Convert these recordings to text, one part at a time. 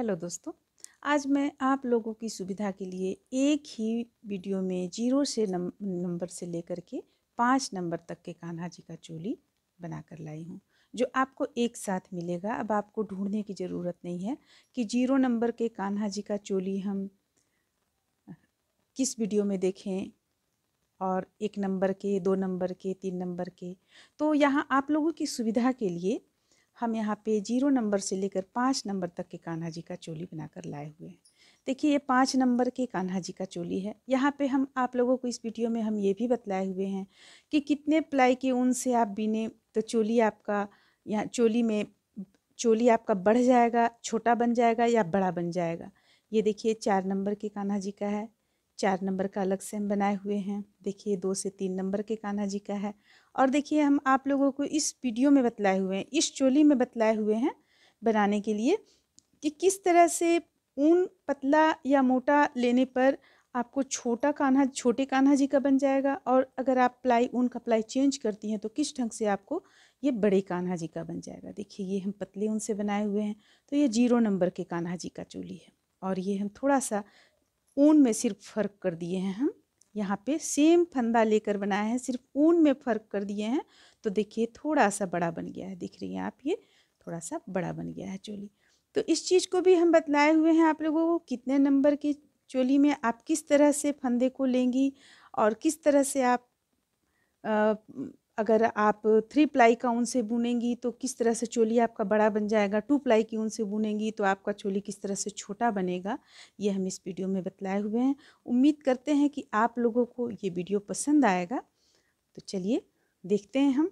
Hello दोस्तों, आज मैं आप लोगों की सुविधा के लिए एक ही वीडियो में 0 से नंबर से लेकर के 5 नंबर तक के कान्हा जी का चोली बनाकर लाई हूँ, जो आपको एक साथ मिलेगा। अब आपको ढूंढने की ज़रूरत नहीं है कि 0 नंबर के कान्हा जी का चोली हम किस वीडियो में देखें और 1 नंबर के, 2 नंबर के, 3 नंबर के। तो यहाँ आप लोगों की सुविधा के लिए हम यहाँ पे 0 नंबर से लेकर 5 नंबर तक के कान्हा जी का चोली बनाकर लाए हुए हैं। देखिए, ये 5 नंबर के कान्हा जी का चोली है। यहाँ पे हम आप लोगों को इस वीडियो में हम ये भी बतलाए हुए हैं कि कितने प्लाई के ऊन से आप बिने तो चोली आपका यहाँ चोली आपका बढ़ जाएगा, छोटा बन जाएगा या बड़ा बन जाएगा। ये देखिए 4 नंबर के कान्हा जी का है, 4 नंबर का अलग से हम बनाए हुए हैं। देखिए 2 से 3 नंबर के कान्हा जी का है। और देखिए हम आप लोगों को इस वीडियो में बतलाए हुए हैं, इस चोली में बतलाए हुए हैं बनाने के लिए कि किस तरह से ऊन पतला या मोटा लेने पर आपको छोटे कान्हा जी का बन जाएगा, और अगर आप ऊन का प्लाई चेंज करती हैं तो किस ढंग से आपको ये बड़े कान्हा जी का बन जाएगा। देखिए ये हम पतले ऊन से बनाए हुए हैं, तो ये 0 नंबर के कान्हा जी का चोली है। और ये हम थोड़ा सा ऊन में सिर्फ फ़र्क कर दिए हैं। हम यहाँ पे सेम फंदा लेकर बनाए हैं, सिर्फ ऊन में फ़र्क कर दिए हैं। तो देखिए थोड़ा सा बड़ा बन गया है, दिख रही हैं आप, ये थोड़ा सा बड़ा बन गया है चोली। तो इस चीज़ को भी हम बतलाए हुए हैं आप लोगों को, कितने नंबर की चोली में आप किस तरह से फंदे को लेंगी और किस तरह से आप अगर आप 3 प्लाई का ऊन से बुनेंगी तो किस तरह से चोली आपका बड़ा बन जाएगा, 2 प्लाई की ऊन से बुनेंगी तो आपका चोली किस तरह से छोटा बनेगा, ये हम इस वीडियो में बतलाए हुए हैं। उम्मीद करते हैं कि आप लोगों को ये वीडियो पसंद आएगा। तो चलिए देखते हैं हम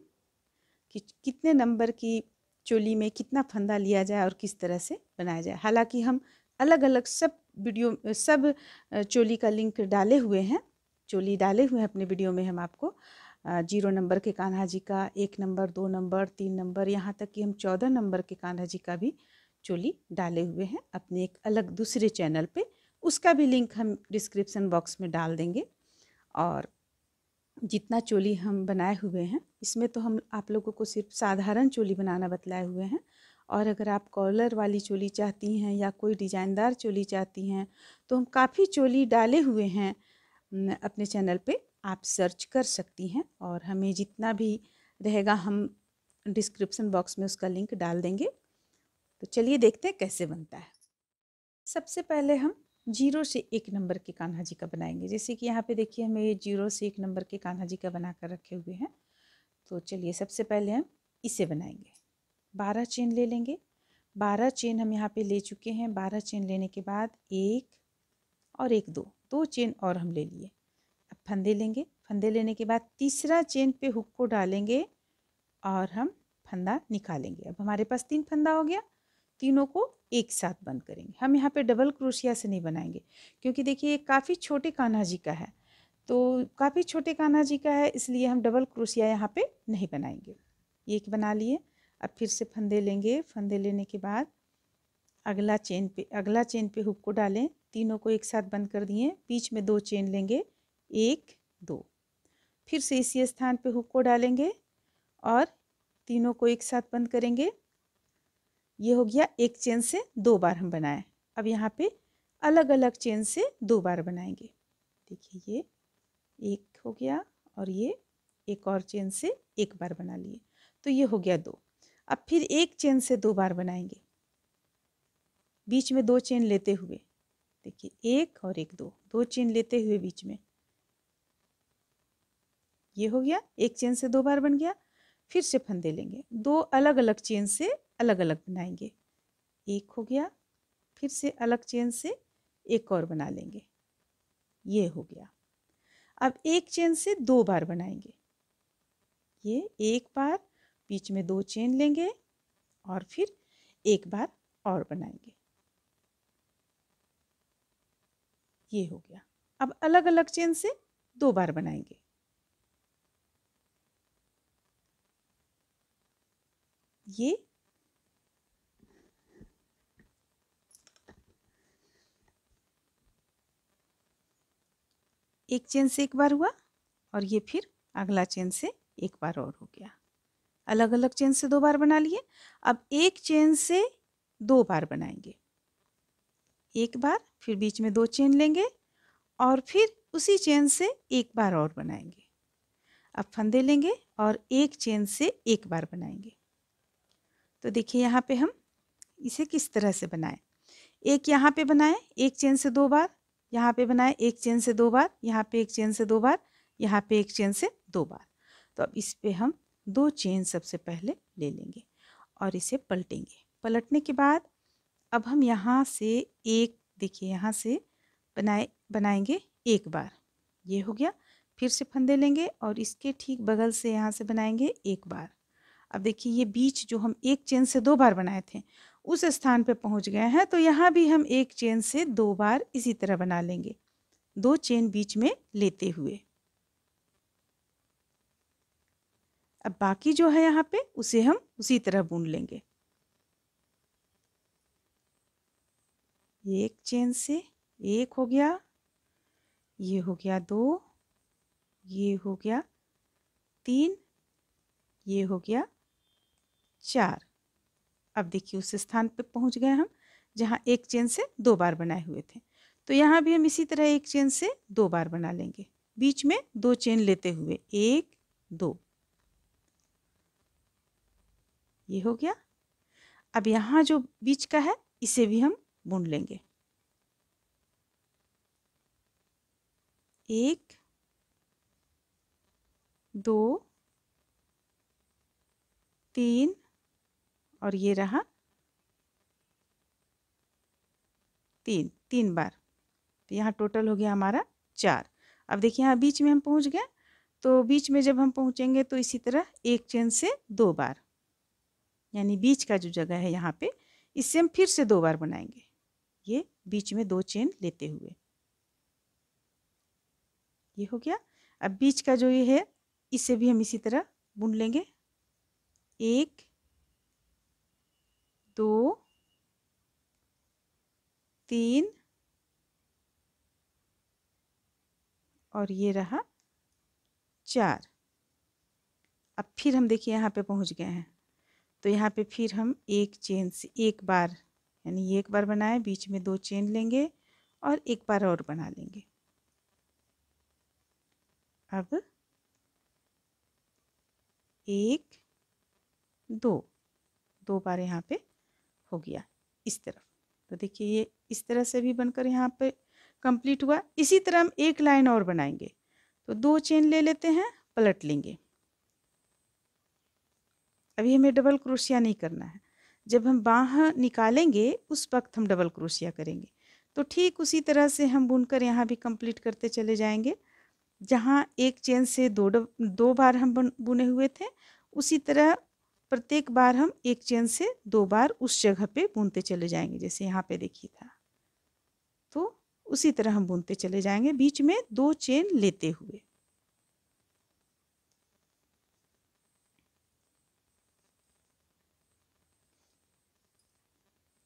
कि कितने नंबर की चोली में कितना फंदा लिया जाए और किस तरह से बनाया जाए। हालांकि हम अलग अलग सब चोली का लिंक डाले हुए हैं, चोली डाले हुए हैं अपने वीडियो में। हम आपको 0 नंबर के कान्हा जी का, 1 नंबर, 2 नंबर, 3 नंबर, यहाँ तक कि हम 14 नंबर के कान्हा जी का भी चोली डाले हुए हैं अपने एक अलग दूसरे चैनल पे। उसका भी लिंक हम डिस्क्रिप्शन बॉक्स में डाल देंगे। और जितना चोली हम बनाए हुए हैं इसमें तो हम आप लोगों को सिर्फ साधारण चोली बनाना बतलाए हुए हैं। और अगर आप कॉलर वाली चोली चाहती हैं या कोई डिज़ाइनदार चोली चाहती हैं तो हम काफ़ी चोली डाले हुए हैं अपने चैनल पे, आप सर्च कर सकती हैं। और हमें जितना भी रहेगा हम डिस्क्रिप्शन बॉक्स में उसका लिंक डाल देंगे। तो चलिए देखते हैं कैसे बनता है। सबसे पहले हम 0 से 1 नंबर के कान्हा जी का बनाएंगे। जैसे कि यहाँ पे देखिए हमें ये 0 से 1 नंबर के कान्हा जी का बना कर रखे हुए हैं। तो चलिए सबसे पहले हम इसे बनाएंगे। 12 चेन ले लेंगे। 12 चेन हम यहाँ पे ले चुके हैं। 12 चेन लेने के बाद 1 और 1 2 चेन और हम ले लिए। अब फंदे लेंगे। फंदे लेने के बाद तीसरा चेन पे हुक को डालेंगे और हम फंदा निकालेंगे। अब हमारे पास 3 फंदा हो गया। तीनों को एक साथ बंद करेंगे। हम यहाँ पे डबल क्रोशिया से नहीं बनाएंगे, क्योंकि देखिए ये काफ़ी छोटे कान्हा जी का है, तो काफ़ी छोटे कान्हा जी का है, इसलिए हम डबल क्रोशिया यहाँ पे नहीं बनाएंगे। एक बना लिए। अब फिर से फंदे लेंगे। फंदे लेने के बाद अगला चेन पे हुक को डालें। तीनों को एक साथ बंद कर दिए। बीच में 2 चेन लेंगे, 1 2। फिर से इसी स्थान पे हुक को डालेंगे और तीनों को एक साथ बंद करेंगे। ये हो गया एक चेन से 2 बार हम बनाए। अब यहाँ पे अलग अलग चेन से 2 बार बनाएंगे। देखिए ये एक हो गया और ये एक और चेन से 1 बार बना लिए, तो ये हो गया 2। अब फिर एक चेन से 2 बार बनाएंगे, बीच में 2 चेन लेते हुए। देखिए 1 और 1 2, 2 चेन लेते हुए बीच में। ये हो गया, एक चेन से 2 बार बन गया। फिर से फंदे लेंगे। 2 अलग अलग चेन से अलग अलग बनाएंगे। एक हो गया। फिर से अलग चेन से एक और बना लेंगे। ये हो गया। अब एक चेन से 2 बार बनाएंगे। ये एक बार, बीच में 2 चेन लेंगे और फिर एक बार और बनाएंगे। ये हो गया। अब अलग अलग चेन से 2 बार बनाएंगे। ये एक चेन से एक बार हुआ और ये फिर अगला चेन से एक बार और हो गया। अलग अलग चेन से 2 बार बना लिए। अब एक चेन से 2 बार बनाएंगे। एक बार, फिर बीच में 2 चेन लेंगे और फिर उसी चेन से एक बार और बनाएंगे। अब फंदे लेंगे और एक चेन से एक बार बनाएंगे। तो देखिए यहाँ पे हम इसे किस तरह से बनाएं। एक यहाँ पे बनाएं एक चेन से 2 बार, यहाँ पे बनाएं एक चेन से 2 बार, यहाँ पे एक चेन से 2 बार, यहाँ पे एक चेन से 2 बार। तो अब इस पे हम 2 चेन सबसे पहले ले लेंगे और इसे पलटेंगे। पलटने के बाद अब हम यहाँ से एक, देखिए यहाँ से बनाएंगे एक बार, ये हो गया। फिर से फंदे लेंगे और इसके ठीक बगल से यहाँ से बनाएंगे एक बार। अब देखिए ये बीच जो हम एक चेन से 2 बार बनाए थे उस स्थान पे पहुंच गए हैं, तो यहाँ भी हम एक चेन से 2 बार इसी तरह बना लेंगे, 2 चेन बीच में लेते हुए। अब बाकी जो है यहाँ पे उसे हम उसी तरह बुन लेंगे। एक चेन से एक हो गया, ये हो गया 2, ये हो गया 3, ये हो गया 4। अब देखिए उस स्थान पे पहुंच गए हम जहाँ एक चेन से 2 बार बनाए हुए थे। तो यहाँ भी हम इसी तरह एक चेन से 2 बार बना लेंगे, बीच में 2 चेन लेते हुए, 1 2, ये हो गया। अब यहाँ जो बीच का है इसे भी हम बुन लेंगे, 1 2 3 और ये रहा 3 बार। तो यहाँ टोटल हो गया हमारा 4। अब देखिए यहाँ बीच में हम पहुँच गए, तो बीच में जब हम पहुँचेंगे तो इसी तरह एक चेन से 2 बार, यानी बीच का जो जगह है यहाँ पे इससे हम फिर से 2 बार बनाएंगे, ये बीच में 2 चेन लेते हुए, ये हो गया। अब बीच का जो ये है इसे भी हम इसी तरह बुन लेंगे, 1 2 3 और ये रहा 4। अब फिर हम देखिए यहाँ पे पहुँच गए हैं, तो यहाँ पे फिर हम एक चेन से एक बार, यानी एक बार बनाए, बीच में 2 चेन लेंगे और एक बार और बना लेंगे। अब 1 2 बार यहाँ पे हो गया इस तरफ। तो देखिए ये इस तरह से भी बनकर यहाँ पे कंप्लीट हुआ। इसी तरह हम एक लाइन और बनाएंगे, तो 2 चेन ले लेते हैं, पलट लेंगे। अभी हमें डबल क्रोशिया नहीं करना है, जब हम बाह निकालेंगे उस वक्त हम डबल क्रोशिया करेंगे। तो ठीक उसी तरह से हम बुनकर यहाँ भी कंप्लीट करते चले जाएंगे। जहाँ एक चेन से 2 बार हम बुने हुए थे, उसी तरह प्रत्येक बार हम एक चेन से 2 बार उस जगह पे बुनते चले जाएंगे, जैसे यहाँ पे देखिए था। तो उसी तरह हम बुनते चले जाएंगे, बीच में 2 चेन लेते हुए।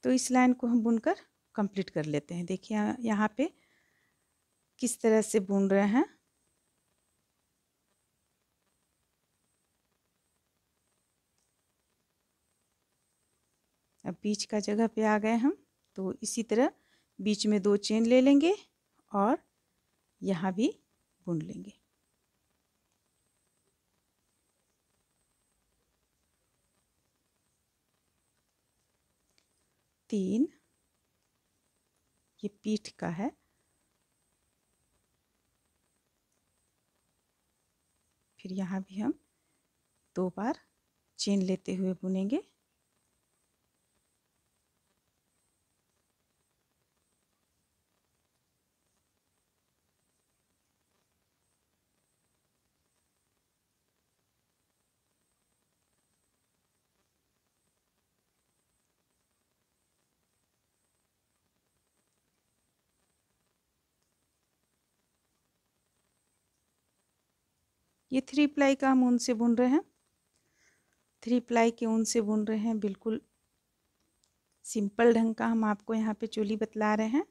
तो इस लाइन को हम बुनकर कंप्लीट कर लेते हैं। देखिए यहाँ पे किस तरह से बुन रहे हैं। अब बीच का जगह पे आ गए हम, तो इसी तरह बीच में 2 चेन ले लेंगे और यहाँ भी बुन लेंगे। तीन, ये पीठ का है, फिर यहाँ भी हम 2 बार चेन लेते हुए बुनेंगे। ये 3 प्लाई का हम ऊन से बुन रहे हैं, 3 प्लाई के ऊन से बुन रहे हैं। बिल्कुल सिंपल ढंग का हम आपको यहाँ पे चोली बतला रहे हैं।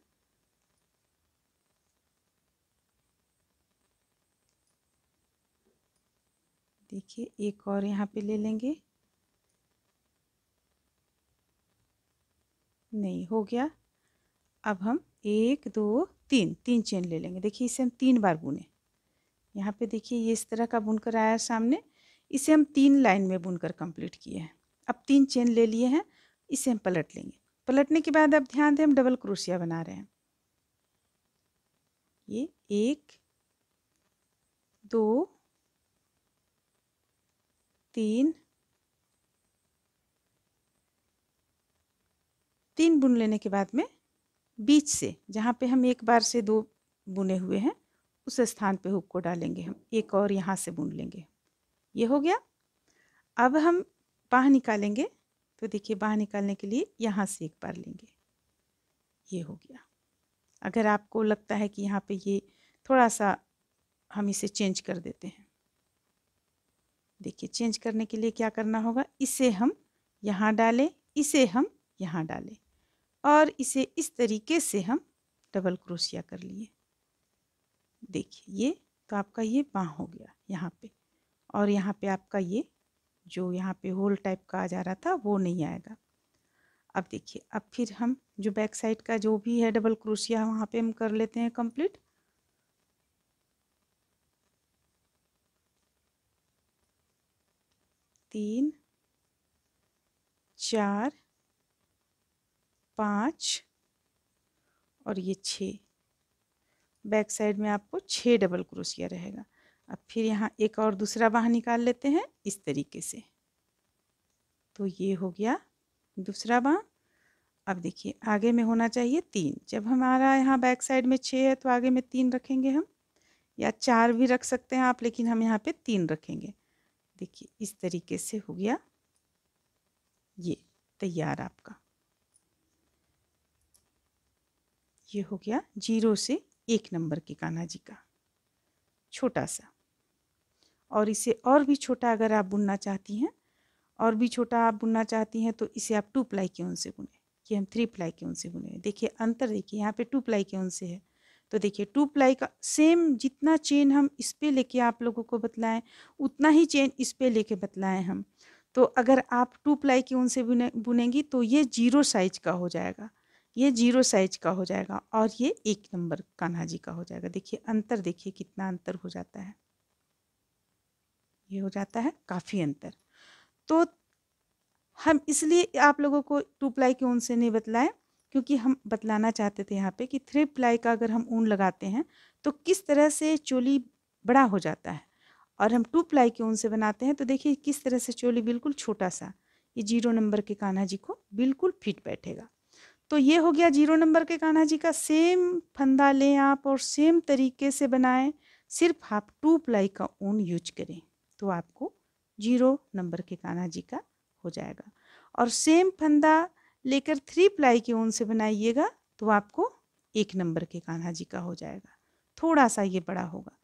देखिए एक और यहाँ पे ले लेंगे, नहीं हो गया। अब हम 1 2 3 3 चेन ले लेंगे। देखिए इसे हम 3 बार बुने। यहाँ पे देखिए ये इस तरह का बुनकर आया सामने, इसे हम 3 लाइन में बुनकर कंप्लीट किए हैं। अब 3 चेन ले लिए हैं, इसे हम पलट लेंगे। पलटने के बाद अब ध्यान दें हम डबल क्रोशिया बना रहे हैं। ये 1 2 3 3 बुन लेने के बाद में बीच से जहाँ पे हम एक बार से 2 बुने हुए हैं उस स्थान पे हुक को डालेंगे। हम एक और यहाँ से बुन लेंगे। ये हो गया। अब हम बाँह निकालेंगे, तो देखिए बाँह निकालने के लिए यहाँ से एक बार लेंगे। ये हो गया। अगर आपको लगता है कि यहाँ पे ये थोड़ा सा हम इसे चेंज कर देते हैं, देखिए चेंज करने के लिए क्या करना होगा, इसे हम यहाँ डालें, इसे हम यहाँ डालें और इसे इस तरीके से हम डबल क्रोशिया कर लिए। देखिए ये तो आपका ये बाँह हो गया यहाँ पे, और यहाँ पे आपका ये जो यहाँ पे होल टाइप का आ जा रहा था वो नहीं आएगा। अब देखिए अब फिर हम जो बैक साइड का जो भी है डबल क्रोशिया वहाँ पे हम कर लेते हैं कंप्लीट। तीन 4 5 और ये 6, बैक साइड में आपको 6 डबल क्रोशिया रहेगा। अब फिर यहाँ एक और दूसरा बाँह निकाल लेते हैं इस तरीके से। तो ये हो गया दूसरा बाँह। अब देखिए आगे में होना चाहिए 3। जब हमारा यहाँ बैक साइड में 6 है तो आगे में 3 रखेंगे हम, या 4 भी रख सकते हैं आप, लेकिन हम यहाँ पे 3 रखेंगे। देखिए इस तरीके से हो गया ये तैयार आपका। ये हो गया 0 से 1 नंबर के कान्हा जी का छोटा सा। और इसे और भी छोटा अगर आप बुनना चाहती हैं, और भी छोटा आप बुनना चाहती हैं, तो इसे आप 2 प्लाई के ऊन से बुने। कि हम 3 प्लाई के ऊन से बुने। देखिए अंतर देखिए, यहाँ पे 2 प्लाई के ऊन से है, तो देखिए 2 प्लाई का सेम जितना चेन हम इस पे लेके आप लोगों को बतलाएं उतना ही चेन इस पे लेके बतलाएं हम। तो अगर आप 2 प्लाई के ऊन से बुनेंगी तो ये 0 साइज का हो जाएगा, ये 0 साइज का हो जाएगा, और ये 1 नंबर कान्हा जी का हो जाएगा। देखिए अंतर, देखिए कितना अंतर हो जाता है, ये हो जाता है काफ़ी अंतर। तो हम इसलिए आप लोगों को 2 प्लाई के ऊन से नहीं बतलाएं, क्योंकि हम बतलाना चाहते थे यहाँ पे कि 3 प्लाई का अगर हम ऊन लगाते हैं तो किस तरह से चोली बड़ा हो जाता है, और हम 2 प्लाई के ऊन से बनाते हैं तो देखिए किस तरह से चोली बिल्कुल छोटा सा, ये 0 नंबर के कान्हा जी को बिल्कुल फिट बैठेगा। तो ये हो गया 0 नंबर के कान्हा जी का। सेम फंदा लें आप और सेम तरीके से बनाएं, सिर्फ आप 2 प्लाई का ऊन यूज करें तो आपको 0 नंबर के कान्हा जी का हो जाएगा। और सेम फंदा लेकर 3 प्लाई के ऊन से बनाइएगा तो आपको 1 नंबर के कान्हा जी का हो जाएगा, थोड़ा सा ये बड़ा होगा।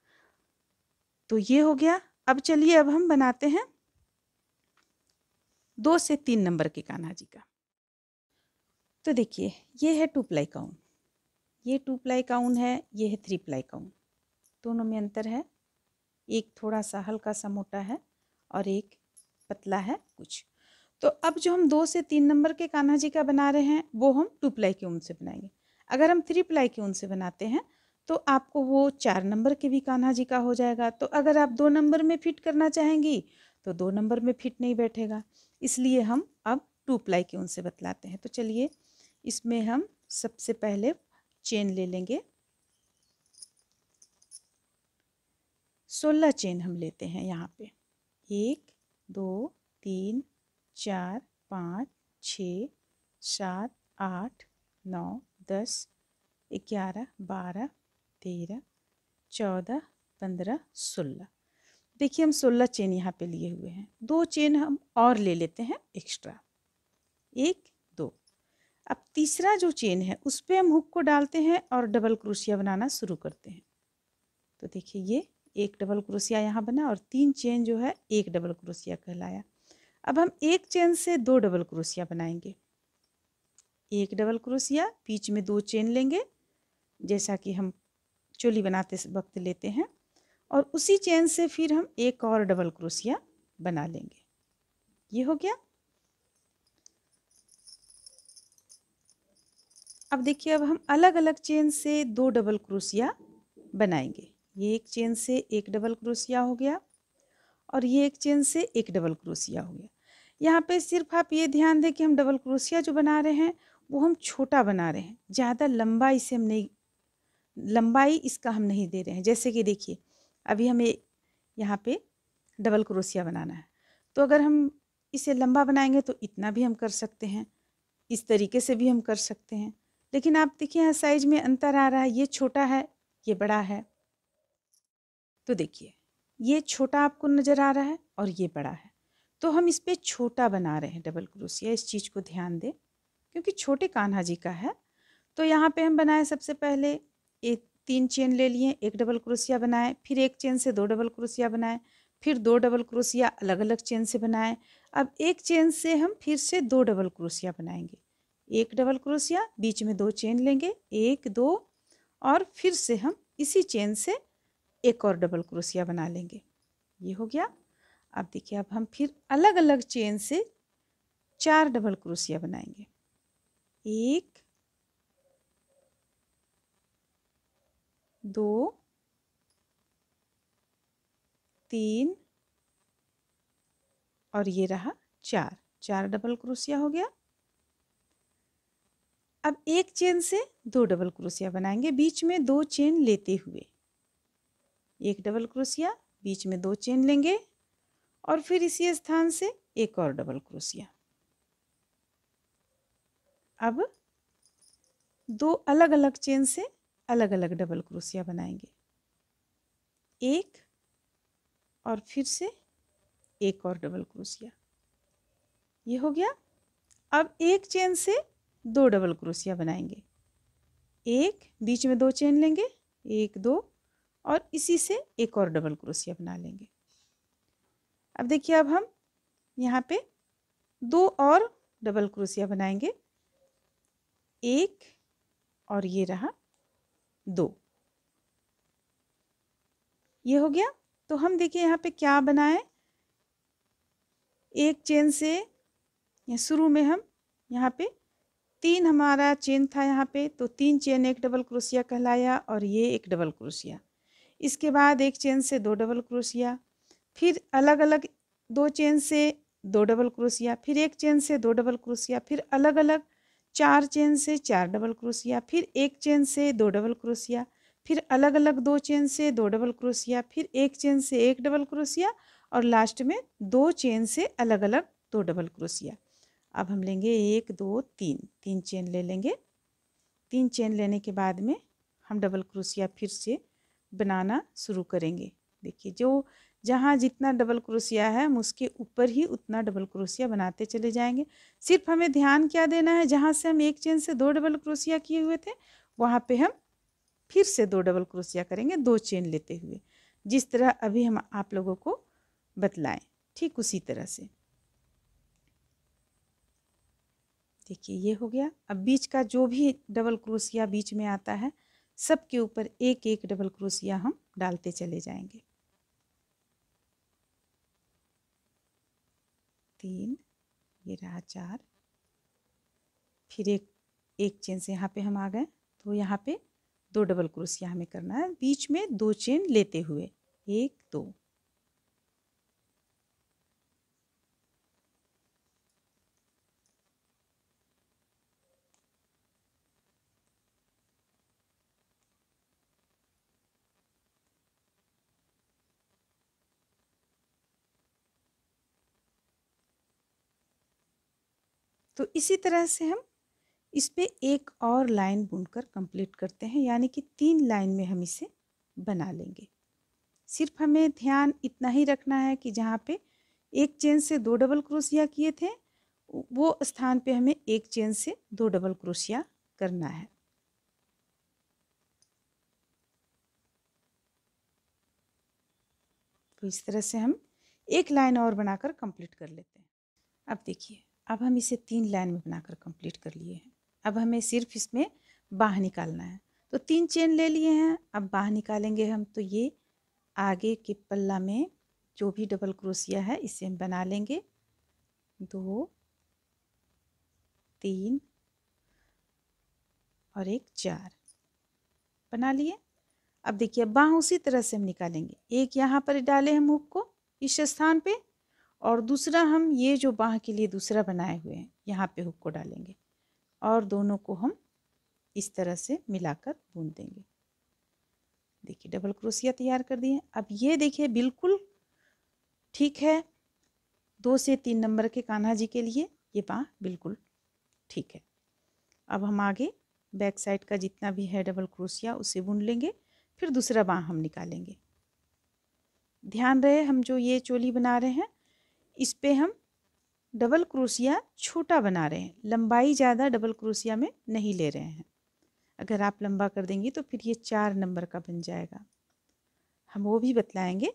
तो ये हो गया। अब चलिए अब हम बनाते हैं 2 से 3 नंबर के कान्हा जी का। तो देखिए ये है 2 प्लाई का ऊन, ये 2 प्लाई का ऊन है, ये है 3 प्लाई का ऊन, दोनों में अंतर है। एक थोड़ा सा हल्का सा मोटा है और एक पतला है कुछ। तो अब जो हम 2 से 3 नंबर के कान्हा जी का बना रहे हैं वो हम 2 प्लाई के ऊन से बनाएंगे। अगर हम 3 प्लाई के ऊन से बनाते हैं तो आपको वो 4 नंबर के भी कान्हा जी का हो जाएगा। तो अगर आप 2 नंबर में फिट करना चाहेंगी तो 2 नंबर में फिट नहीं बैठेगा, इसलिए हम अब 2 प्लाई के ऊन से बतलाते हैं। तो चलिए इसमें हम सबसे पहले चेन ले लेंगे। 16 चेन हम लेते हैं यहाँ पे, 1 2 3 4 5 6 7 8 9 10 11 12 13 14 15 16। देखिए हम 16 चेन यहाँ पे लिए हुए हैं, 2 चेन हम और ले लेते हैं एक्स्ट्रा, 1 2। अब तीसरा जो चेन है उस पर हम हुक को डालते हैं और डबल क्रोशिया बनाना शुरू करते हैं। तो देखिए ये एक डबल क्रोशिया यहाँ बना और 3 चेन जो है एक डबल क्रोशिया कहलाया। अब हम एक चेन से 2 डबल क्रोशिया बनाएंगे, एक डबल क्रोशिया बीच में 2 चेन लेंगे जैसा कि हम चोली बनाते वक्त लेते हैं, और उसी चेन से फिर हम एक और डबल क्रोशिया बना लेंगे। ये हो गया। अब देखिए, अब हम अलग अलग चेन से 2 डबल क्रोशिया बनाएंगे। ये एक चेन से एक डबल क्रोशिया हो गया और ये एक चेन से एक डबल क्रोशिया हो गया। यहाँ पे सिर्फ आप ये ध्यान दें कि हम डबल क्रोशिया जो बना रहे हैं वो हम छोटा बना रहे हैं, ज़्यादा लंबा इसे हम नहीं, लंबाई इसका हम नहीं दे रहे हैं। जैसे कि देखिए, अभी हमें यहाँ पे डबल क्रोशिया बनाना है, तो अगर हम इसे लंबा बनाएंगे तो इतना भी हम कर सकते हैं, इस तरीके से भी हम कर सकते हैं। लेकिन आप देखिए यहाँ साइज में अंतर आ रहा है, ये छोटा है, ये बड़ा है। तो देखिए, ये छोटा आपको नज़र आ रहा है और ये बड़ा है, तो हम इस पे छोटा बना रहे हैं डबल क्रोशिया। इस चीज़ को ध्यान दें, क्योंकि छोटे कान्हा जी का है। तो यहाँ पे हम बनाए, सबसे पहले एक 3 चेन ले लिए, एक डबल क्रोशिया बनाए, फिर एक चेन से 2 डबल क्रोशिया बनाए, फिर 2 डबल क्रोशिया अलग अलग चेन से बनाए। अब एक चेन से हम फिर से 2 डबल क्रोशिया बनाएंगे, एक डबल क्रोशिया, बीच में 2 चेन लेंगे, 1 2, और फिर से हम इसी चेन से एक और डबल क्रोशिया बना लेंगे। ये हो गया। अब देखिए, अब हम फिर अलग अलग चेन से 4 डबल क्रोशिया बनाएंगे, 1 2 3 और ये रहा 4 डबल क्रोशिया हो गया। अब एक चेन से 2 डबल क्रोशिया बनाएंगे, बीच में 2 चेन लेते हुए, एक डबल क्रोशिया, बीच में 2 चेन लेंगे और फिर इसी स्थान से एक और डबल क्रोशिया। अब 2 अलग अलग चेन से अलग अलग डबल क्रोशिया बनाएंगे, एक और फिर से एक और डबल क्रोशिया। ये हो गया। अब एक चेन से 2 डबल क्रोशिया बनाएंगे, एक, बीच में 2 चेन लेंगे, 1 2, और इसी से एक और डबल क्रोशिया बना लेंगे। अब देखिए, अब हम यहाँ पे 2 और डबल क्रोशिया बनाएंगे, एक और ये रहा 2। ये हो गया। तो हम देखिए यहाँ पे क्या बनाए, एक चेन से शुरू में हम यहाँ पे 3 हमारा चेन था यहाँ पे, तो 3 चेन एक डबल क्रोशिया कहलाया और ये एक डबल क्रोशिया। इसके बाद एक चेन से 2 डबल क्रोशिया, फिर अलग अलग 2 चेन से 2 डबल क्रोशिया, फिर एक चेन से 2 डबल क्रोशिया, फिर अलग अलग 4 चेन से 4 डबल क्रोशिया, फिर एक चेन से 2 डबल क्रोशिया, फिर अलग अलग 2 चेन से 2 डबल क्रोशिया, फिर एक चेन से 1 डबल क्रोशिया, और लास्ट में 2 चेन से अलग अलग 2 डबल क्रोशिया। अब हम लेंगे 1 2 3 चेन ले लेंगे। 3 चेन लेने के बाद में हम डबल क्रोशिया फिर से बनाना शुरू करेंगे। देखिए, जो जहाँ जितना डबल क्रोशिया है हम उसके ऊपर ही उतना डबल क्रोशिया बनाते चले जाएंगे। सिर्फ हमें ध्यान क्या देना है, जहाँ से हम एक चेन से 2 डबल क्रोशिया किए हुए थे वहाँ पे हम फिर से 2 डबल क्रोशिया करेंगे, 2 चेन लेते हुए, जिस तरह अभी हम आप लोगों को बतलाएं, ठीक उसी तरह से। देखिए, ये हो गया। अब बीच का जो भी डबल क्रोशिया बीच में आता है सब के ऊपर एक एक डबल क्रोशिया हम डालते चले जाएंगे। 3, ये रहा 4, फिर एक चेन से यहाँ पे हम आ गए, तो यहाँ पे 2 डबल क्रोशिया हमें करना है, बीच में 2 चेन लेते हुए, 1 2। तो इसी तरह से हम इस पे एक और लाइन बुनकर कंप्लीट करते हैं, यानी कि 3 लाइन में हम इसे बना लेंगे। सिर्फ हमें ध्यान इतना ही रखना है कि जहाँ पे एक चेन से 2 डबल क्रोशिया किए थे वो स्थान पे हमें एक चेन से 2 डबल क्रोशिया करना है। तो इस तरह से हम एक लाइन और बनाकर कंप्लीट कर लेते हैं। अब देखिए, अब हम इसे 3 लाइन में बनाकर कंप्लीट कर लिए हैं। अब हमें सिर्फ इसमें बाँह निकालना है, तो 3 चेन ले लिए हैं, अब बाँह निकालेंगे हम। तो ये आगे के पल्ला में जो भी डबल क्रोशिया है इसे हम बना लेंगे, 2 3 और एक 4 बना लिए। अब देखिए बाँह उसी तरह से हम निकालेंगे, एक यहाँ पर डाले हम हुक को इस स्थान पे, और दूसरा हम ये जो बाँह के लिए दूसरा बनाए हुए हैं यहाँ पे हुक को डालेंगे, और दोनों को हम इस तरह से मिलाकर बुन देंगे। देखिए डबल क्रोशिया तैयार कर दिए। अब ये देखिए बिल्कुल ठीक है, 2 से 3 नंबर के कान्हा जी के लिए ये बाँह बिल्कुल ठीक है। अब हम आगे बैक साइड का जितना भी है डबल क्रोशिया उसे बुन लेंगे, फिर दूसरा बाँह हम निकालेंगे। ध्यान रहे हम जो ये चोली बना रहे हैं इस पे हम डबल क्रोशिया छोटा बना रहे हैं, लंबाई ज़्यादा डबल क्रोशिया में नहीं ले रहे हैं। अगर आप लंबा कर देंगी तो फिर ये 4 नंबर का बन जाएगा, हम वो भी बतलाएंगे।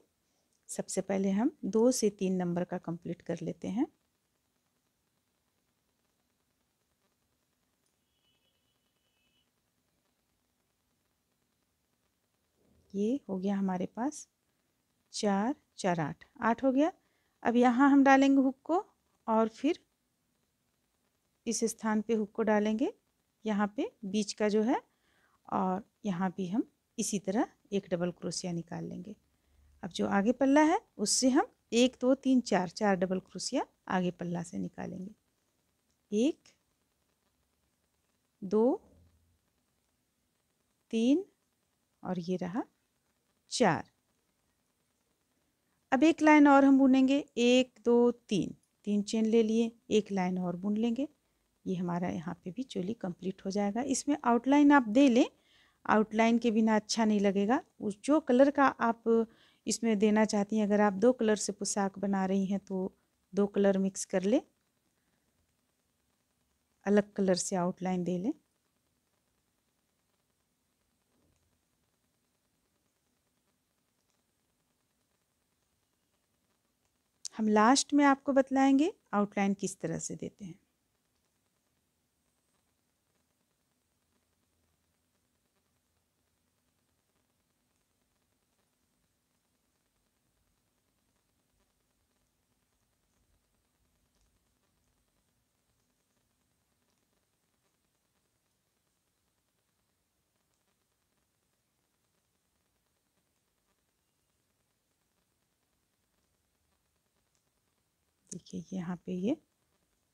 सबसे पहले हम 2 से 3 नंबर का कंप्लीट कर लेते हैं। ये हो गया हमारे पास 4 4 8 8 हो गया। अब यहाँ हम डालेंगे हुक को, और फिर इस स्थान पे हुक को डालेंगे, यहाँ पे बीच का जो है, और यहाँ भी हम इसी तरह एक डबल क्रोशिया निकाल लेंगे। अब जो आगे पल्ला है उससे हम 1 2 3 4 4 डबल क्रोशिया आगे पल्ला से निकालेंगे। 1 2 3 और ये रहा 4। अब एक लाइन और हम बुनेंगे, 1 2 3 3 चेन ले लिए, एक लाइन और बुन लेंगे। ये हमारा यहाँ पे भी चोली कंप्लीट हो जाएगा। इसमें आउटलाइन आप दे लें, आउटलाइन के बिना अच्छा नहीं लगेगा। उस जो कलर का आप इसमें देना चाहती हैं, अगर आप 2 कलर से पोशाक बना रही हैं तो 2 कलर मिक्स कर लें, अलग कलर से आउटलाइन दे लें। हम लास्ट में आपको बतलाएंगे आउटलाइन किस तरह से देते हैं। देखिए यहाँ पे ये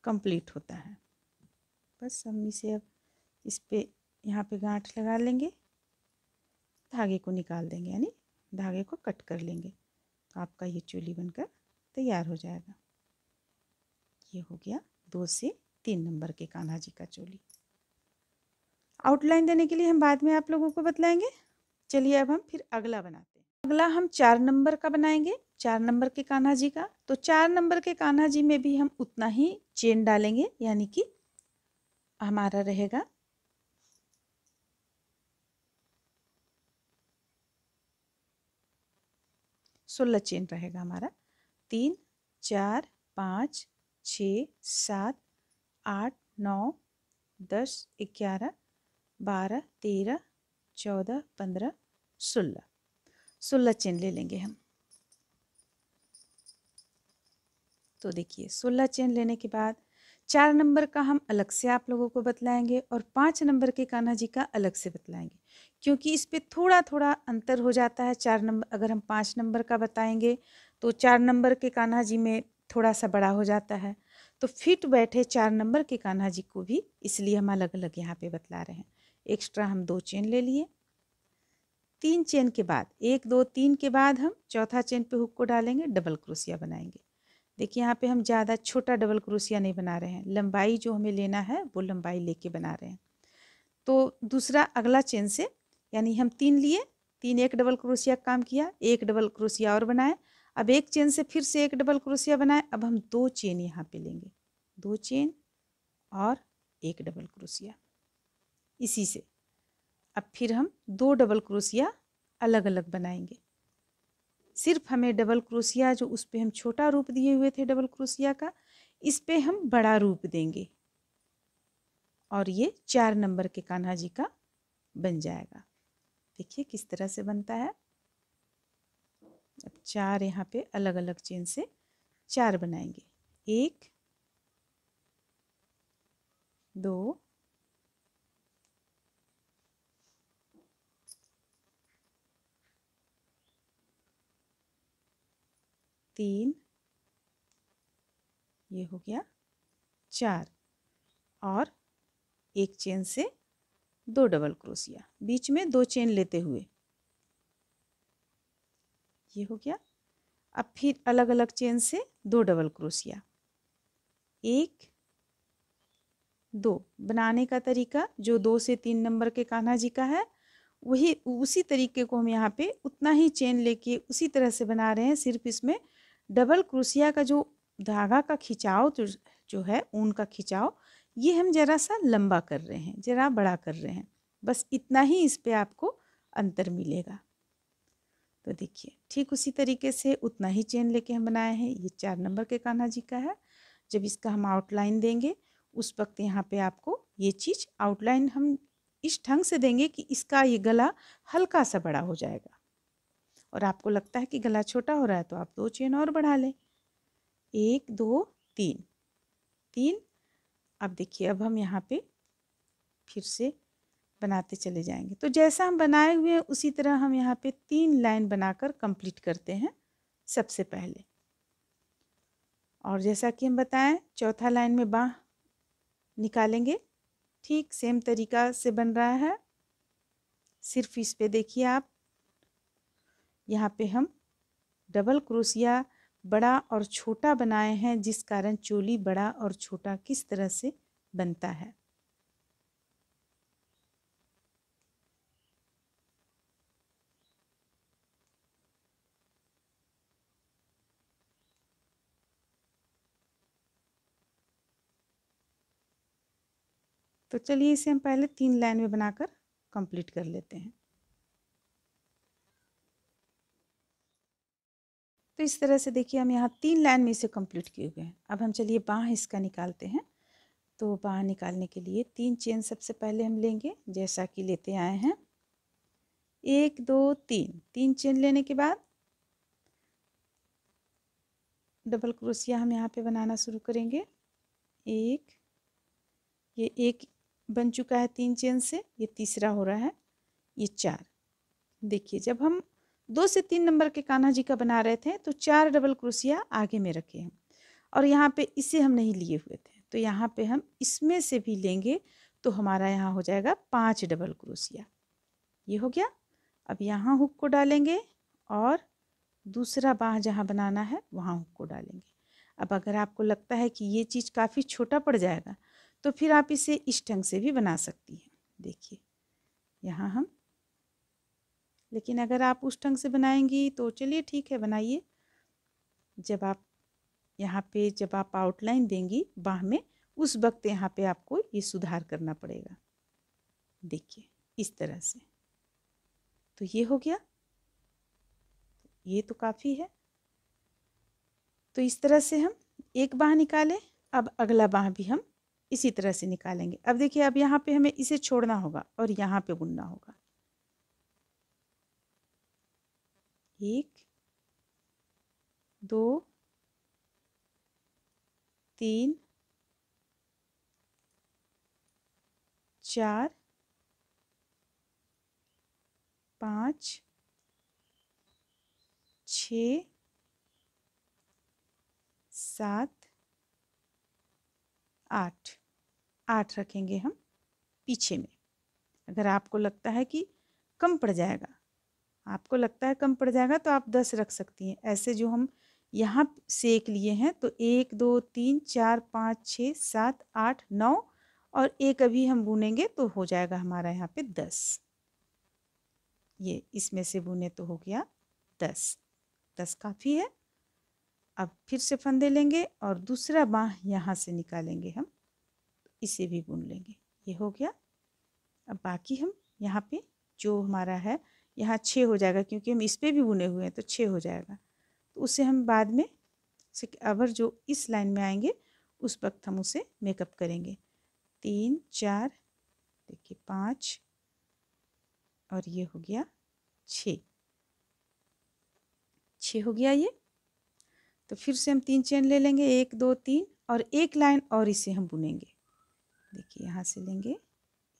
कंप्लीट होता है। बस हम इसे अब इस पे यहाँ पे गांठ लगा लेंगे, धागे को निकाल देंगे, यानी धागे को कट कर लेंगे, तो आपका ये चोली बनकर तैयार हो जाएगा। ये हो गया 2 से 3 नंबर के कान्हा जी का चोली। आउटलाइन देने के लिए हम बाद में आप लोगों को बतलाएंगे। चलिए अब हम फिर अगला बनाते हैं। अगला हम 4 नंबर का बनाएंगे, 4 नंबर के कान्हा जी का। तो 4 नंबर के कान्हा जी में भी हम उतना ही चेन डालेंगे, यानी कि हमारा रहेगा 16 चेन रहेगा हमारा। 3 4 5 6 7 8 9 10 11 12 13 14 15 16 16 चेन ले लेंगे हम। तो देखिए 16 चेन लेने के बाद 4 नंबर का हम अलग से आप लोगों को बतलाएंगे, और 5 नंबर के कान्हा जी का अलग से बतलाएंगे, क्योंकि इस पे थोड़ा थोड़ा अंतर हो जाता है। 4 नंबर अगर हम 5 नंबर का बताएंगे तो 4 नंबर के कान्हा जी में थोड़ा सा बड़ा हो जाता है, तो फिट बैठे 4 नंबर के कान्हा जी को भी इसलिए हम अलग अलग यहाँ पे बतला रहे हैं। एक्स्ट्रा हम 2 चेन ले लिए। 3 चेन के बाद 1 2 3 के बाद हम चौथा चेन पे हुक को डालेंगे, डबल क्रोशिया बनाएंगे। देखिए यहाँ पे हम ज़्यादा छोटा डबल क्रोशिया नहीं बना रहे हैं, लंबाई जो हमें लेना है वो लंबाई लेके बना रहे हैं। तो दूसरा अगला चेन से, यानी हम 3 लिए, 3 एक डबल क्रोशिया काम किया, एक डबल क्रोशिया और बनाए। अब एक चेन से फिर से एक डबल क्रोशिया बनाए। अब हम 2 चेन यहाँ पे लेंगे, 2 चेन और एक डबल क्रोशिया। इसी से अब फिर हम 2 डबल क्रोशिया अलग अलग बनाएंगे। सिर्फ हमें डबल क्रोशिया जो उस पे हम छोटा रूप दिए हुए थे डबल क्रोशिया का, इस पे हम बड़ा रूप देंगे, और ये 4 नंबर के कान्हा जी का बन जाएगा। देखिए किस तरह से बनता है। अब 4 यहाँ पे अलग अलग चेन से 4 बनाएंगे, 1 2 3, ये हो गया 4 और एक चेन से 2 डबल क्रोशिया, बीच में 2 चेन लेते हुए, ये हो गया। अब फिर अलग अलग चेन से 2 डबल क्रोशिया, 1 2। बनाने का तरीका जो 2 से 3 नंबर के कान्हा जी का है, वही उसी तरीके को हम यहाँ पे उतना ही चेन लेके उसी तरह से बना रहे हैं। सिर्फ इसमें डबल क्रोशिया का जो धागा का खिंचाव जो है, ऊन का खिंचाव, ये हम ज़रा सा लंबा कर रहे हैं, ज़रा बड़ा कर रहे हैं, बस इतना ही इस पे आपको अंतर मिलेगा। तो देखिए ठीक उसी तरीके से उतना ही चेन लेके हम बनाए हैं। ये 4 नंबर के कान्हा जी का है। जब इसका हम आउटलाइन देंगे उस वक्त यहाँ पे आपको ये चीज़ आउटलाइन हम इस ढंग से देंगे कि इसका ये गला हल्का सा बड़ा हो जाएगा, और आपको लगता है कि गला छोटा हो रहा है तो आप 2 चेन और बढ़ा लें, 1 2 3 3। अब देखिए अब हम यहाँ पे फिर से बनाते चले जाएंगे। तो जैसा हम बनाए हुए हैं उसी तरह हम यहाँ पे 3 लाइन बनाकर कंप्लीट करते हैं सबसे पहले। और जैसा कि हम बताएं, चौथा लाइन में बाँह निकालेंगे, ठीक सेम तरीका से बन रहा है। सिर्फ इस पे देखिए आप, यहाँ पे हम डबल क्रोशिया बड़ा और छोटा बनाए हैं, जिस कारण चोली बड़ा और छोटा किस तरह से बनता है। तो चलिए इसे हम पहले 3 लाइन में बनाकर कंप्लीट कर लेते हैं। तो इस तरह से देखिए हम यहाँ 3 लाइन में इसे कंप्लीट किए हुए हैं। अब हम चलिए बाँह इसका निकालते हैं। तो बाँह निकालने के लिए 3 चेन सबसे पहले हम लेंगे, जैसा कि लेते आए हैं। 1 2 3, 3 चेन लेने के बाद डबल क्रोशिया हम यहाँ पे बनाना शुरू करेंगे। ये एक बन चुका है 3 चेन से, ये तीसरा हो रहा है, ये 4। देखिए जब हम 2 से 3 नंबर के कान्हा जी का बना रहे थे तो 4 डबल क्रोशिया आगे में रखे हैं, और यहाँ पे इसे हम नहीं लिए हुए थे, तो यहाँ पे हम इसमें से भी लेंगे तो हमारा यहाँ हो जाएगा 5 डबल क्रोशिया। ये हो गया। अब यहाँ हुक को डालेंगे और दूसरा बाँह जहाँ बनाना है वहाँ हुक को डालेंगे। अब अगर आपको लगता है कि ये चीज़ काफ़ी छोटा पड़ जाएगा तो फिर आप इसे इस ढंग से भी बना सकती हैं। देखिए यहाँ हम, लेकिन अगर आप उस ढंग से बनाएंगी तो चलिए ठीक है, बनाइए। जब आप यहाँ पे जब आप आउटलाइन देंगी बाँह में, उस वक्त यहाँ पे आपको ये सुधार करना पड़ेगा। देखिए इस तरह से, तो ये हो गया, ये तो काफ़ी है। तो इस तरह से हम एक बाँह निकालें। अब अगला बाँह भी हम इसी तरह से निकालेंगे। अब देखिए अब यहाँ पे हमें इसे छोड़ना होगा और यहाँ पे बुनना होगा। 1 2 3 4 5 6 7 8 8 रखेंगे हम पीछे में। अगर आपको लगता है कि कम पड़ जाएगा, आपको लगता है कम पड़ जाएगा तो आप 10 रख सकती हैं। ऐसे जो हम यहाँ से एक लिए हैं तो 1 2 3 4 5 6 7 8 9 और एक अभी हम बुनेंगे तो हो जाएगा हमारा यहाँ पे 10। ये इसमें से बुने तो हो गया 10, 10 काफ़ी है। अब फिर से फंदे लेंगे और दूसरा बाँह यहाँ से निकालेंगे हम, इसे भी बुन लेंगे। ये हो गया। अब बाकी हम यहाँ पे जो हमारा है, यहाँ 6 हो जाएगा क्योंकि हम इस पे भी बुने हुए हैं तो 6 हो जाएगा। तो उसे हम बाद में अबर जो इस लाइन में आएंगे उस वक्त हम उसे मेकअप करेंगे। 3 4 देखिए 5 और ये हो गया 6, 6 हो गया ये। तो फिर से हम 3 चेन ले लेंगे, 1 2 3 और एक लाइन और इसे हम बुनेंगे। देखिए यहाँ से लेंगे,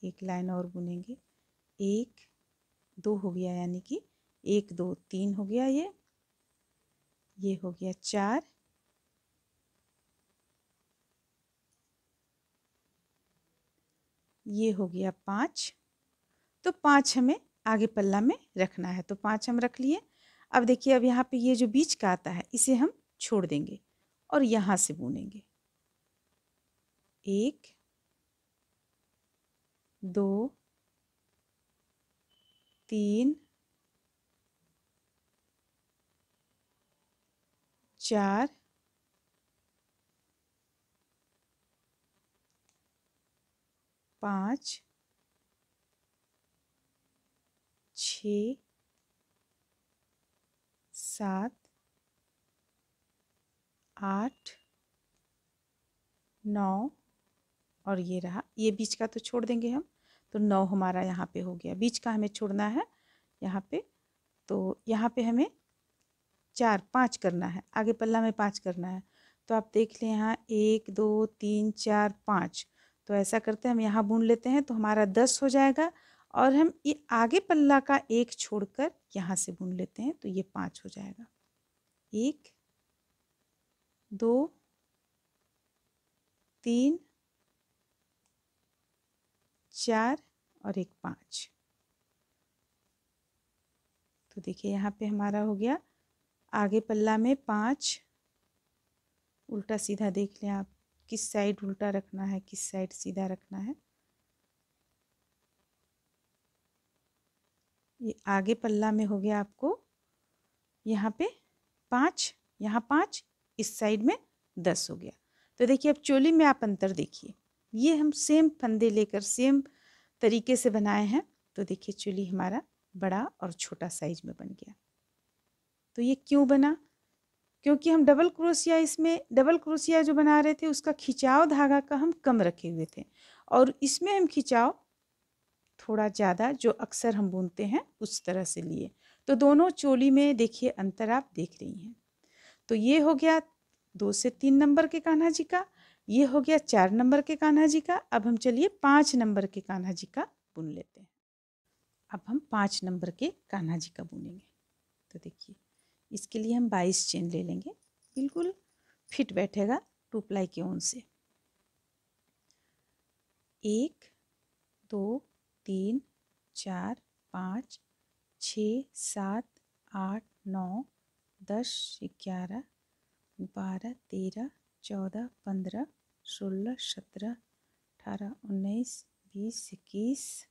एक लाइन और बुनेंगे। 1 2 हो गया, यानी कि 1 2 3 हो गया ये। ये हो गया 4, ये हो गया 5। तो 5 हमें आगे पल्ला में रखना है, तो 5 हम रख लिए। अब देखिए, अब यहाँ पे ये जो बीच का आता है इसे हम छोड़ देंगे और यहाँ से बुनेंगे। 1 2 3 4 5 6 7 8 9 और ये रहा, ये बीच का तो छोड़ देंगे हम, तो 9 हमारा यहाँ पे हो गया। बीच का हमें छोड़ना है यहाँ पे, तो यहाँ पे हमें 4 5 करना है, आगे पल्ला में 5 करना है। तो आप देख लें यहाँ 1 2 3 4 5, तो ऐसा करते हैं हम यहाँ बुन लेते हैं, तो हमारा 10 हो जाएगा। और हम ये आगे पल्ला का 1 छोड़कर यहाँ से बुन लेते हैं, तो ये 5 हो जाएगा। 1 2 3 4 और एक 5। तो देखिए यहाँ पे हमारा हो गया आगे पल्ला में 5। उल्टा सीधा देख लें आप, किस साइड उल्टा रखना है, किस साइड सीधा रखना है। ये आगे पल्ला में हो गया आपको यहाँ पे 5, यहाँ 5, इस साइड में 10 हो गया। तो देखिए अब चोली में आप अंतर देखिए, ये हम सेम फंदे लेकर सेम तरीके से बनाए हैं, तो देखिए चोली हमारा बड़ा और छोटा साइज में बन गया। तो ये क्यों बना? क्योंकि हम डबल क्रोशिया, इसमें डबल क्रोशिया जो बना रहे थे उसका खिंचाव धागा का हम कम रखे हुए थे, और इसमें हम खिंचाव थोड़ा ज़्यादा जो अक्सर हम बुनते हैं उस तरह से लिए। तो दोनों चोली में देखिए अंतर आप देख रही हैं। तो ये हो गया 2 से 3 नंबर के कान्हा जी का, ये हो गया 4 नंबर के कान्हा जी का। अब हम चलिए 5 नंबर के कान्हा जी का बुन लेते हैं। अब हम 5 नंबर के कान्हा जी का बुनेंगे। तो देखिए इसके लिए हम 22 चेन ले लेंगे, बिल्कुल फिट बैठेगा 2 प्लाई के ऊन से। 1 2 3 4 5 6 7 8 9 10 11 12 13 14 15 16 17 18 19 20 21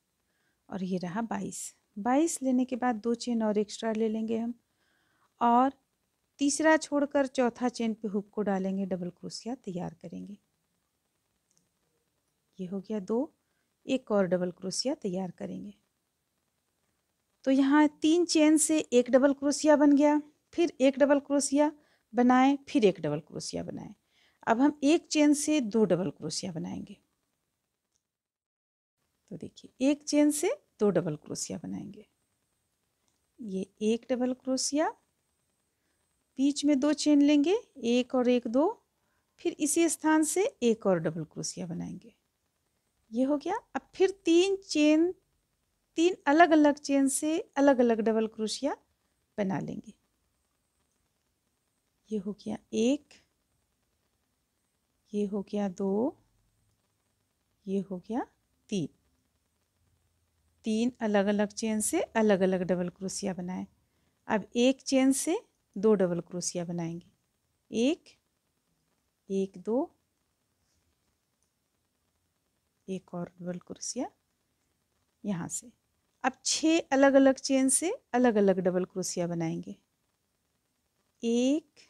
और ये रहा 22। 22 लेने के बाद 2 चेन और एक्स्ट्रा ले लेंगे हम, और तीसरा छोड़कर चौथा चेन पे हुक को डालेंगे, डबल क्रोशिया तैयार करेंगे। ये हो गया 2, एक और डबल क्रोशिया तैयार करेंगे। तो यहाँ 3 चेन से एक डबल क्रोशिया बन गया, फिर एक डबल क्रोशिया बनाएं, फिर एक डबल क्रोशिया बनाएं। अब हम एक चेन से 2 डबल क्रोशिया बनाएंगे। तो देखिए एक चेन से 2 डबल क्रोशिया बनाएंगे। ये एक डबल क्रोशिया, बीच में 2 चेन लेंगे, एक और एक 2, फिर इसी स्थान से एक और डबल क्रोशिया बनाएंगे। ये हो गया। अब फिर 3 चेन, 3 अलग अलग चेन से अलग अलग डबल क्रोशिया बना लेंगे। ये हो गया 1, ये हो गया 2, ये हो गया 3। 3 अलग अलग चेन से अलग अलग डबल क्रोशिया बनाए। अब एक चेन से 2 डबल क्रोशिया बनाएंगे, 1 1 2, एक और डबल क्रोशिया यहाँ से। अब 6 अलग अलग चेन से अलग अलग डबल क्रोशिया बनाएंगे, 1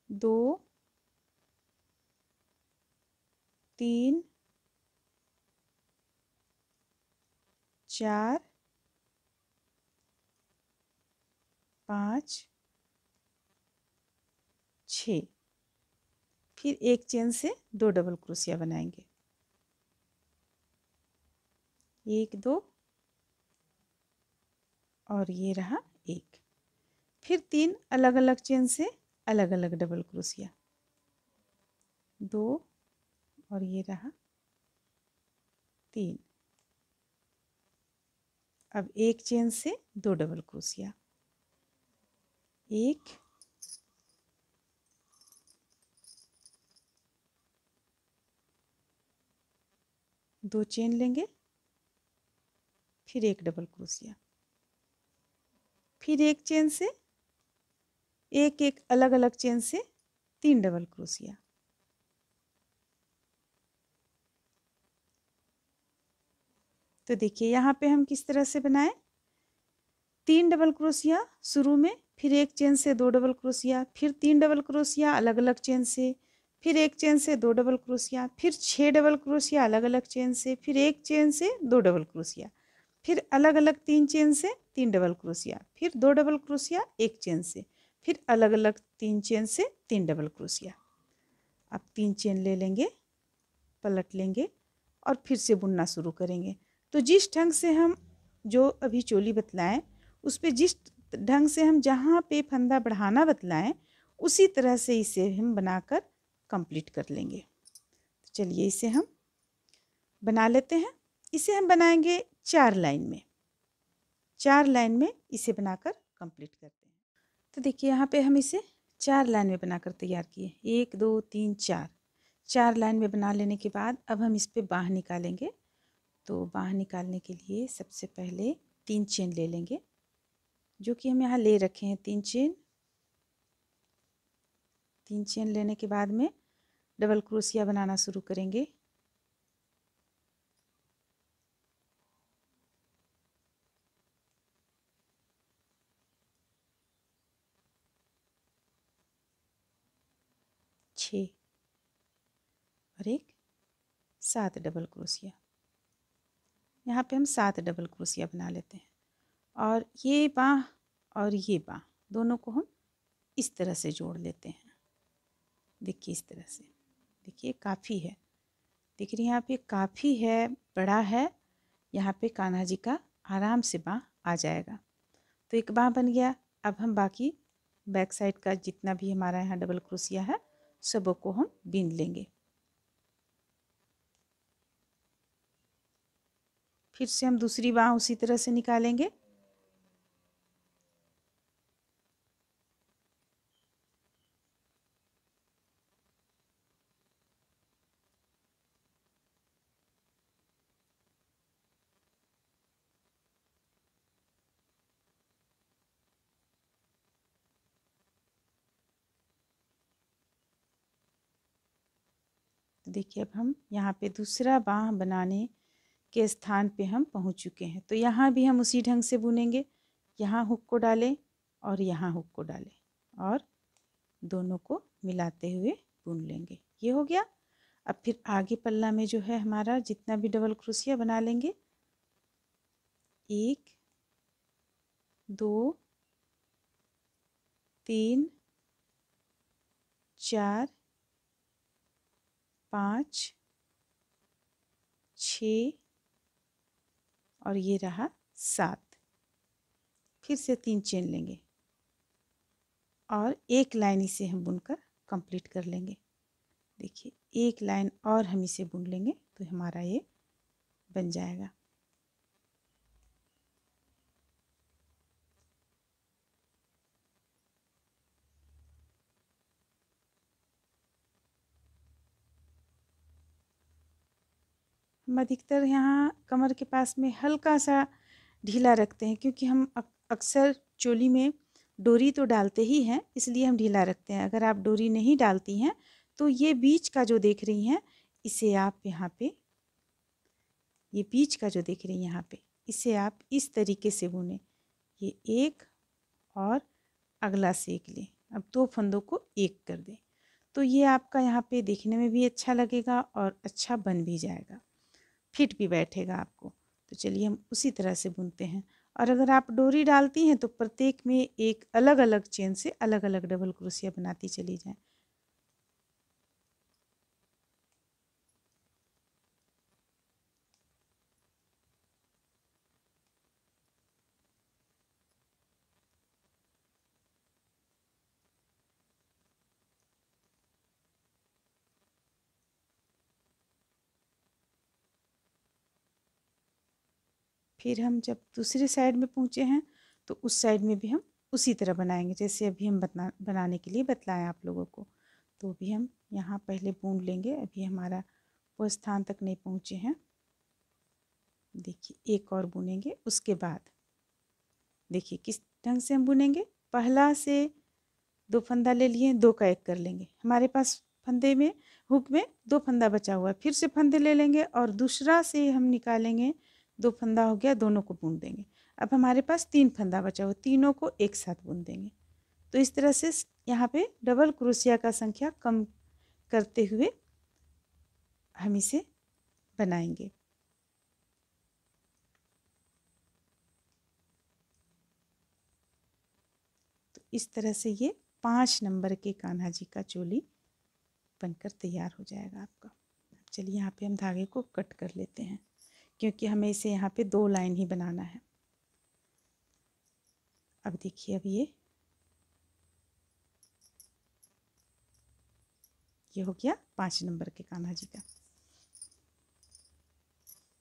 2 3 4 5 6, फिर एक चेन से 2 डबल क्रोशिया बनाएंगे, 1 2 और ये रहा 1। फिर 3 अलग अलग चेन से अलग अलग डबल क्रोशिया, 2 और ये रहा 3। अब एक चेन से 2 डबल क्रोशिया, एक, दो चेन लेंगे, फिर एक डबल क्रोशिया, फिर एक चेन से एक एक अलग अलग चेन से 3 डबल क्रोशिया, तो देखिए यहाँ पे हम किस तरह से बनाए, 3 डबल क्रोशिया शुरू में, फिर एक चेन से 2 डबल क्रोशिया, फिर 3 डबल क्रोशिया अलग अलग चेन से, फिर एक चेन से 2 डबल क्रोशिया, फिर 6 डबल क्रोशिया अलग अलग चेन से, फिर एक चेन से 2 डबल क्रोशिया, फिर अलग अलग 3 चेन से 3 डबल क्रोशिया, फिर 2 डबल क्रोशिया एक चेन से, फिर अलग अलग 3 चेन से 3 डबल क्रोशिया। अब 3 चेन ले लेंगे, पलट लेंगे और फिर से बुनना शुरू करेंगे। तो जिस ढंग से हम जो अभी चोली बतलाएं, उस पे जिस ढंग से हम जहाँ पे फंदा बढ़ाना बतलाएं, उसी तरह से इसे हम बनाकर कंप्लीट कर लेंगे। तो चलिए इसे हम बना लेते हैं। इसे हम बनाएंगे 4 लाइन में, 4 लाइन में इसे बनाकर कंप्लीट करते हैं। तो देखिए यहाँ पे हम इसे 4 लाइन में बनाकर तैयार किए, 1 2 3 4, 4 लाइन में बना लेने के बाद अब हम इस पे बाँह निकालेंगे। तो बाँह निकालने के लिए सबसे पहले 3 चेन ले लेंगे, जो कि हम यहाँ ले रखे हैं 3 चेन। 3 चेन लेने के बाद में डबल क्रोशिया बनाना शुरू करेंगे। छः और एक 7 डबल क्रोशिया, यहाँ पे हम 7 डबल क्रोशिया बना लेते हैं। और ये बाँह और ये बाँह दोनों को हम इस तरह से जोड़ लेते हैं। देखिए इस तरह से, देखिए काफ़ी है, दिख रही है यहाँ पे, काफ़ी है, बड़ा है। यहाँ पे कान्हा जी का आराम से बाँह आ जाएगा। तो एक बाँह बन गया। अब हम बाकी बैक साइड का जितना भी हमारा यहाँ डबल क्रोशिया है सबों को हम बीन लेंगे। फिर से हम दूसरी बाँह उसी तरह से निकालेंगे। तो देखिए अब हम यहाँ पे दूसरा बाँह बनाने के स्थान पे हम पहुँच चुके हैं। तो यहाँ भी हम उसी ढंग से बुनेंगे, यहाँ हुक को डालें और यहाँ हुक को डालें और दोनों को मिलाते हुए बुन लेंगे। ये हो गया। अब फिर आगे पल्ला में जो है हमारा जितना भी डबल क्रोशिया बना लेंगे, 1 2 3 4 5 6 और ये रहा 7। फिर से 3 चेन लेंगे और एक लाइन इसे हम बुनकर कंप्लीट कर लेंगे। देखिए एक लाइन और हम इसे बुन लेंगे तो हमारा ये बन जाएगा। हम अधिकतर यहाँ कमर के पास में हल्का सा ढीला रखते हैं, क्योंकि हम अक्सर चोली में डोरी तो डालते ही हैं, इसलिए हम ढीला रखते हैं। अगर आप डोरी नहीं डालती हैं तो ये बीच का जो देख रही हैं, इसे आप यहाँ पे, ये बीच का जो देख रही हैं यहाँ पे, इसे आप इस तरीके से बुनें। ये एक और अगला सेक लें। अब 2 फंदों को एक कर दें, तो ये आपका यहाँ पे देखने में भी अच्छा लगेगा और अच्छा बन भी जाएगा, फिट भी बैठेगा आपको। तो चलिए हम उसी तरह से बुनते हैं। और अगर आप डोरी डालती हैं तो प्रत्येक में एक अलग अलग चेन से अलग अलग डबल क्रोशिया बनाती चली जाएं। फिर हम जब दूसरे साइड में पहुँचे हैं तो उस साइड में भी हम उसी तरह बनाएंगे जैसे अभी हम बनाने के लिए बतलाएं आप लोगों को। तो भी हम यहाँ पहले बुन लेंगे, अभी हमारा वो स्थान तक नहीं पहुँचे हैं। देखिए एक और बुनेंगे, उसके बाद देखिए किस ढंग से हम बुनेंगे। पहला से 2 फंदा ले लिए, 2 का 1 कर लेंगे। हमारे पास फंदे में हुक में 2 फंदा बचा हुआ है, फिर से फंदे ले लेंगे और दूसरा से हम निकालेंगे, 2 फंदा हो गया, दोनों को बुन देंगे। अब हमारे पास 3 फंदा बचा हुआ, तीनों को एक साथ बुन देंगे। तो इस तरह से यहाँ पे डबल क्रोशिया का संख्या कम करते हुए हम इसे बनाएंगे। तो इस तरह से ये 5 नंबर के कान्हा जी का चोली बनकर तैयार हो जाएगा आपका। चलिए यहाँ पे हम धागे को कट कर लेते हैं, क्योंकि हमें इसे यहाँ पे 2 लाइन ही बनाना है। अब देखिए, अब ये हो गया 5 नंबर के कान्हा जी का।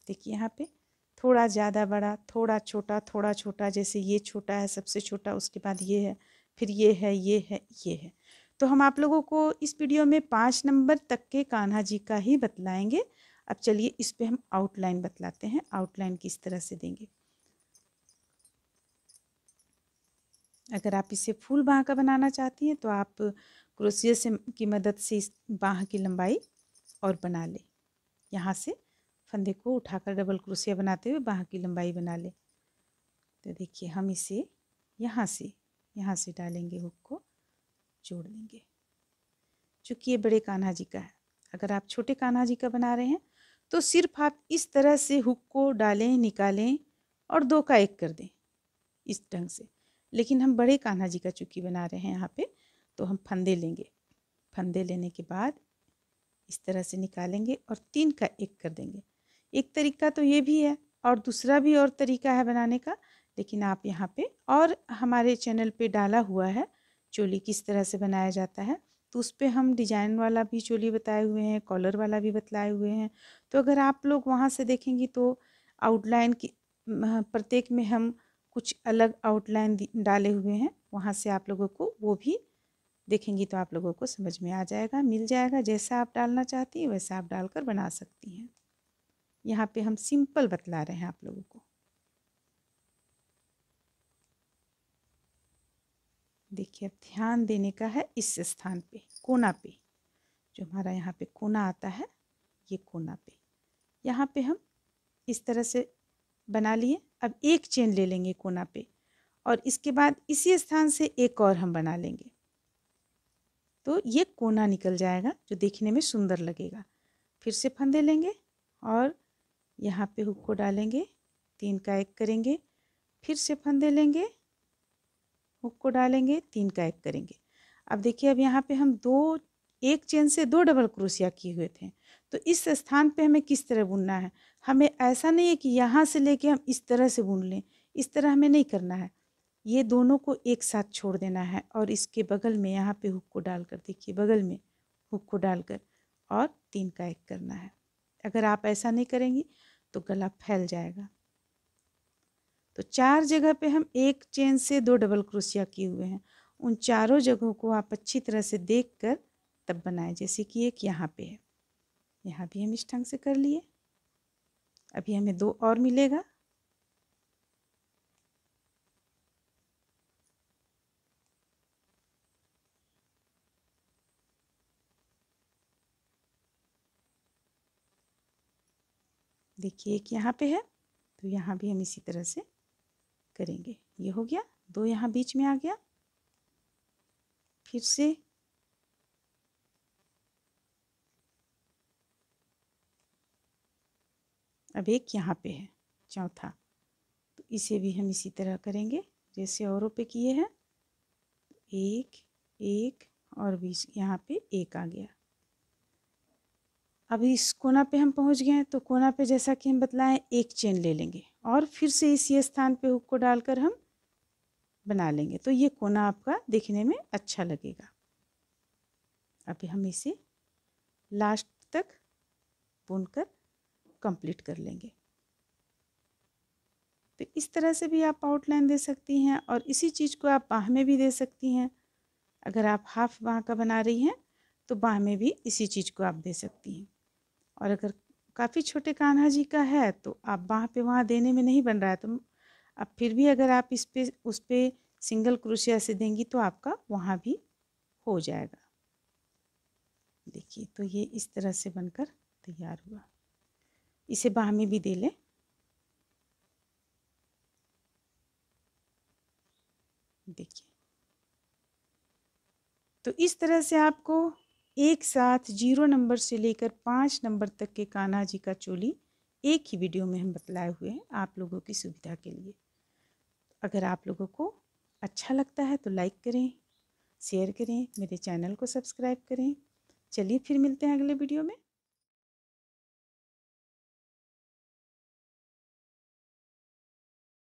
देखिए यहाँ पे थोड़ा ज़्यादा बड़ा, थोड़ा छोटा, थोड़ा छोटा, जैसे ये छोटा है सबसे छोटा, उसके बाद ये है, फिर ये है, ये है, ये है। तो हम आप लोगों को इस वीडियो में 5 नंबर तक के कान्हा जी का ही बतलाएंगे। अब चलिए इस पे हम आउटलाइन बतलाते हैं, आउटलाइन किस तरह से देंगे। अगर आप इसे फुल बाँह का बनाना चाहती हैं तो आप क्रोशिया से की मदद से इस बाँह की लंबाई और बना लें। यहाँ से फंदे को उठाकर डबल क्रोशिया बनाते हुए बाँह की लंबाई बना लें। तो देखिए हम इसे यहाँ से डालेंगे, हुक को जोड़ देंगे। चूँकि ये बड़े कान्हा जी का है, अगर आप छोटे कान्हा जी का बना रहे हैं तो सिर्फ आप इस तरह से हुक को डालें, निकालें और 2 का 1 कर दें, इस ढंग से। लेकिन हम बड़े कान्हा जी का चूँकि बना रहे हैं यहाँ पे, तो हम फंदे लेंगे। फंदे लेने के बाद इस तरह से निकालेंगे और 3 का 1 कर देंगे। एक तरीका तो ये भी है और दूसरा भी और तरीका है बनाने का, लेकिन आप यहाँ पे और हमारे चैनल पे डाला हुआ है चोली किस तरह से बनाया जाता है, तो उस पर हम डिजाइन वाला भी चोली बताए हुए हैं, कॉलर वाला भी बतलाए हुए हैं। तो अगर आप लोग वहाँ से देखेंगी तो आउटलाइन की प्रत्येक में हम कुछ अलग आउटलाइन डाले हुए हैं, वहाँ से आप लोगों को वो भी देखेंगी तो आप लोगों को समझ में आ जाएगा, मिल जाएगा। जैसा आप डालना चाहती हैं वैसा आप डालकर बना सकती हैं। यहाँ पे हम सिंपल बतला रहे हैं आप लोगों को। देखिए अब ध्यान देने का है इस स्थान पे, कोना पे, जो हमारा यहाँ पे कोना आता है, ये कोना पे यहाँ पे हम इस तरह से बना लिए। अब एक चेन ले लेंगे कोना पे और इसके बाद इसी स्थान से एक और हम बना लेंगे, तो ये कोना निकल जाएगा जो देखने में सुंदर लगेगा। फिर से फंदे लेंगे और यहाँ पे हुक को डालेंगे, 3 का 1 करेंगे, फिर से फंदे लेंगे, हुक को डालेंगे, 3 का 1 करेंगे। अब देखिए अब यहाँ पे हम एक चेन से 2 डबल क्रोशिया किए हुए थे, तो इस स्थान पे हमें किस तरह बुनना है। हमें ऐसा नहीं है कि यहाँ से लेके हम इस तरह से बुन लें, इस तरह हमें नहीं करना है। ये दोनों को एक साथ छोड़ देना है और इसके बगल में यहाँ पे हुक को डालकर, देखिए बगल में हुक को डालकर और 3 का 1 करना है। अगर आप ऐसा नहीं करेंगी तो गला फैल जाएगा। तो 4 जगह पे हम एक चेन से 2 डबल क्रोशिया किए हुए हैं, उन चारों जगहों को आप अच्छी तरह से देख कर तब बनाएं। जैसे कि एक यहाँ पे है, यहाँ भी हम इस ढंग से कर लिए। अभी हमें 2 और मिलेगा। देखिए एक यहाँ पे है, तो यहाँ भी हम इसी तरह से करेंगे। ये हो गया, 2 यहाँ बीच में आ गया। फिर से अब एक यहाँ पे है, चौथा, तो इसे भी हम इसी तरह करेंगे जैसे औरों पे किए हैं। एक एक और बीच यहाँ पे एक आ गया। अब इस कोना पे हम पहुँच गए हैं, तो कोना पे जैसा कि हम बतलाएं एक चेन ले लेंगे और फिर से इसी स्थान पे हुक को डालकर हम बना लेंगे, तो ये कोना आपका देखने में अच्छा लगेगा। अभी हम इसे लास्ट तक बुनकर कंप्लीट कर लेंगे। तो इस तरह से भी आप आउटलाइन दे सकती हैं और इसी चीज़ को आप बाह में भी दे सकती हैं। अगर आप हाफ बाह का बना रही हैं तो बाह में भी इसी चीज़ को आप दे सकती हैं। और अगर काफ़ी छोटे कान्हा जी का है तो आप बाह पे वहाँ देने में नहीं बन रहा है तो अब फिर भी अगर आप इस पे उस पे सिंगल क्रोशिया से देंगी तो आपका वहाँ भी हो जाएगा। देखिए तो ये इस तरह से बनकर तैयार हुआ। इसे बाह में भी दे लें। देखिए तो इस तरह से आपको एक साथ 0 नंबर से लेकर 5 नंबर तक के कान्हा जी का चोली एक ही वीडियो में हम बतलाए हुए हैं आप लोगों की सुविधा के लिए। अगर आप लोगों को अच्छा लगता है तो लाइक करें, शेयर करें, मेरे चैनल को सब्सक्राइब करें। चलिए फिर मिलते हैं अगले वीडियो में।